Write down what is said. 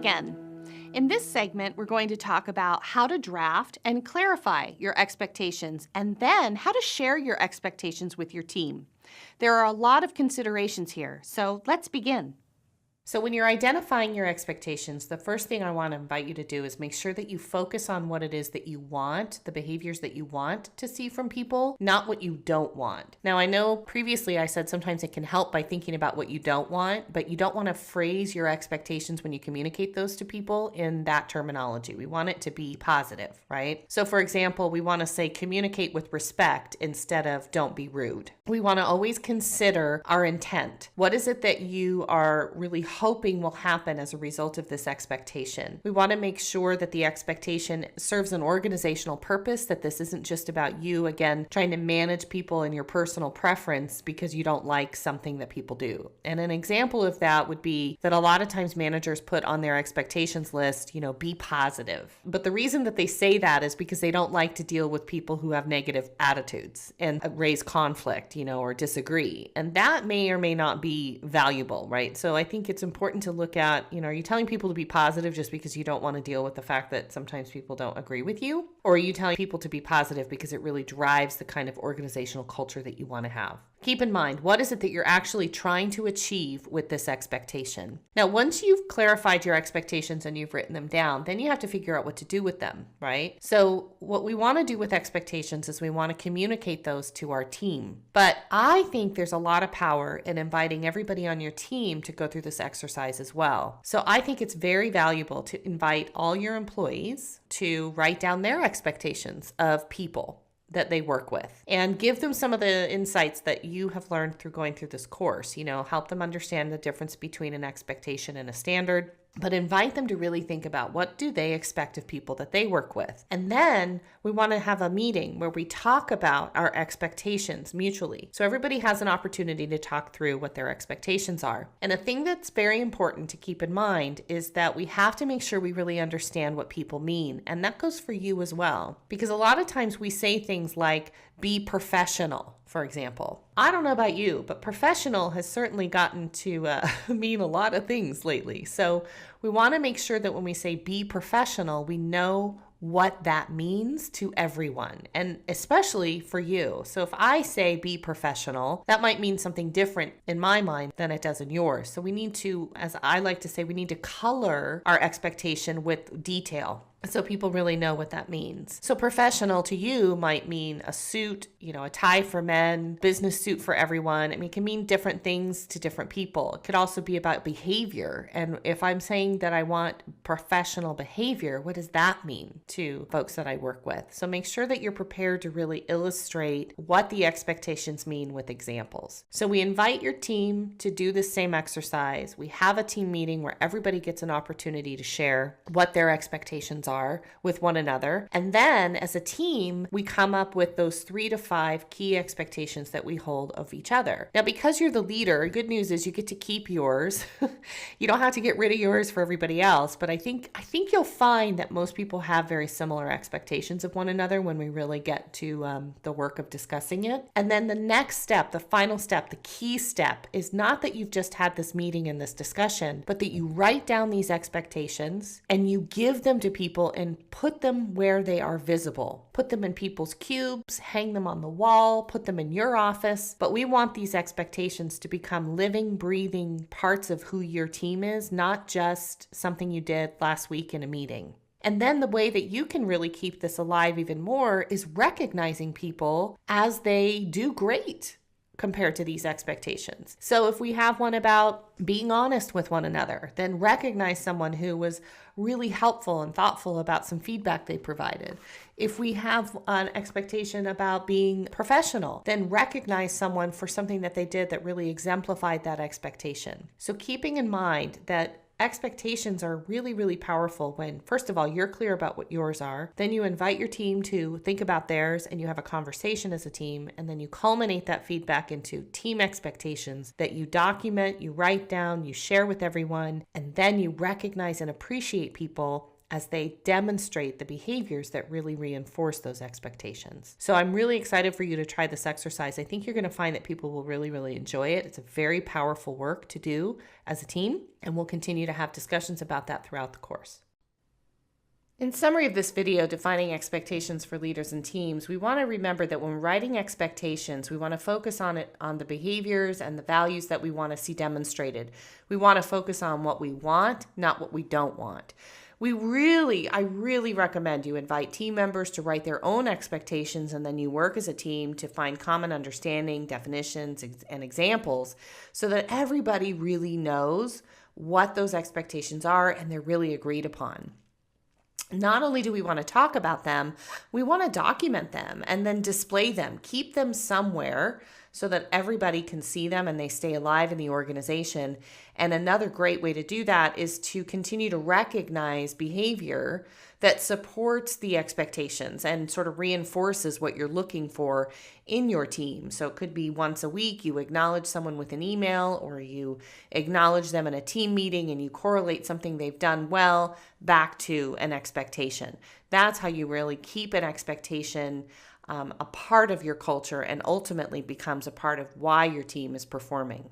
again. In this segment, we're going to talk about how to draft and clarify your expectations, and then how to share your expectations with your team. There are a lot of considerations here, so let's begin. So when you're identifying your expectations, the first thing I want to invite you to do is make sure that you focus on what it is that you want, the behaviors that you want to see from people, not what you don't want. Now, I know previously I said sometimes it can help by thinking about what you don't want, but you don't want to phrase your expectations when you communicate those to people in that terminology. We want it to be positive, right? So for example, we want to say communicate with respect instead of don't be rude. We want to always consider our intent. What is it that you are really hoping will happen as a result of this expectation? We want to make sure that the expectation serves an organizational purpose, that this isn't just about you, again, trying to manage people in your personal preference because you don't like something that people do. And an example of that would be that a lot of times managers put on their expectations list, be positive. But the reason that they say that is because they don't like to deal with people who have negative attitudes and raise conflict, or disagree. And that may or may not be valuable, right? So I think it's important to look at, are you telling people to be positive just because you don't want to deal with the fact that sometimes people don't agree with you? Or are you telling people to be positive because it really drives the kind of organizational culture that you want to have? Keep in mind, what is it that you're actually trying to achieve with this expectation? Now, once you've clarified your expectations and you've written them down, then you have to figure out what to do with them, right? So what we want to do with expectations is we want to communicate those to our team. But I think there's a lot of power in inviting everybody on your team to go through this exercise as well. So I think it's very valuable to invite all your employees to write down their expectations of people that they work with and give them some of the insights that you have learned through going through this course. Help them understand the difference between an expectation and a standard, but invite them to really think about what do they expect of people that they work with. And then we want to have a meeting where we talk about our expectations mutually. So everybody has an opportunity to talk through what their expectations are. And a thing that's very important to keep in mind is that we have to make sure we really understand what people mean. And that goes for you as well. Because a lot of times we say things like, be professional, for example. I don't know about you, but professional has certainly gotten to mean a lot of things lately. So we want to make sure that when we say be professional, we know what that means to everyone, and especially for you. So if I say be professional, that might mean something different in my mind than it does in yours. So we need to, as I like to say, we need to color our expectation with detail, so people really know what that means. So professional to you might mean a suit, a tie for men, business suit for everyone. It can mean different things to different people. It could also be about behavior. And if I'm saying that I want professional behavior, what does that mean to folks that I work with? So make sure that you're prepared to really illustrate what the expectations mean with examples. So we invite your team to do the same exercise. We have a team meeting where everybody gets an opportunity to share what their expectations are with one another. And then as a team, we come up with those 3 to 5 key expectations that we hold of each other. Now, because you're the leader, good news is you get to keep yours. You don't have to get rid of yours for everybody else. But I think you'll find that most people have very similar expectations of one another when we really get to the work of discussing it. And then the next step, the final step, the key step is not that you've just had this meeting and this discussion, but that you write down these expectations and you give them to people and put them where they are visible. Put them in people's cubes, hang them on the wall, put them in your office. But we want these expectations to become living, breathing parts of who your team is, not just something you did last week in a meeting. And then the way that you can really keep this alive even more is recognizing people as they do great compared to these expectations. So if we have one about being honest with one another, then recognize someone who was really helpful and thoughtful about some feedback they provided. If we have an expectation about being professional, then recognize someone for something that they did that really exemplified that expectation. So keeping in mind that expectations are really, really powerful when, first of all, you're clear about what yours are. Then you invite your team to think about theirs and you have a conversation as a team. And then you culminate that feedback into team expectations that you document, you write down, you share with everyone. And then you recognize and appreciate people as they demonstrate the behaviors that really reinforce those expectations. So I'm really excited for you to try this exercise. I think you're going to find that people will really, really enjoy it. It's a very powerful work to do as a team, and we'll continue to have discussions about that throughout the course. In summary of this video, defining expectations for leaders and teams, we want to remember that when writing expectations, we want to focus on the behaviors and the values that we want to see demonstrated. We want to focus on what we want, not what we don't want. I really recommend you invite team members to write their own expectations, and then you work as a team to find common understanding, definitions, and examples so that everybody really knows what those expectations are and they're really agreed upon. Not only do we want to talk about them, we want to document them and then display them, keep them somewhere so that everybody can see them and they stay alive in the organization. And another great way to do that is to continue to recognize behavior that supports the expectations and sort of reinforces what you're looking for in your team. So it could be once a week you acknowledge someone with an email, or you acknowledge them in a team meeting and you correlate something they've done well back to an expectation. That's how you really keep an expectation a part of your culture and ultimately becomes a part of why your team is performing.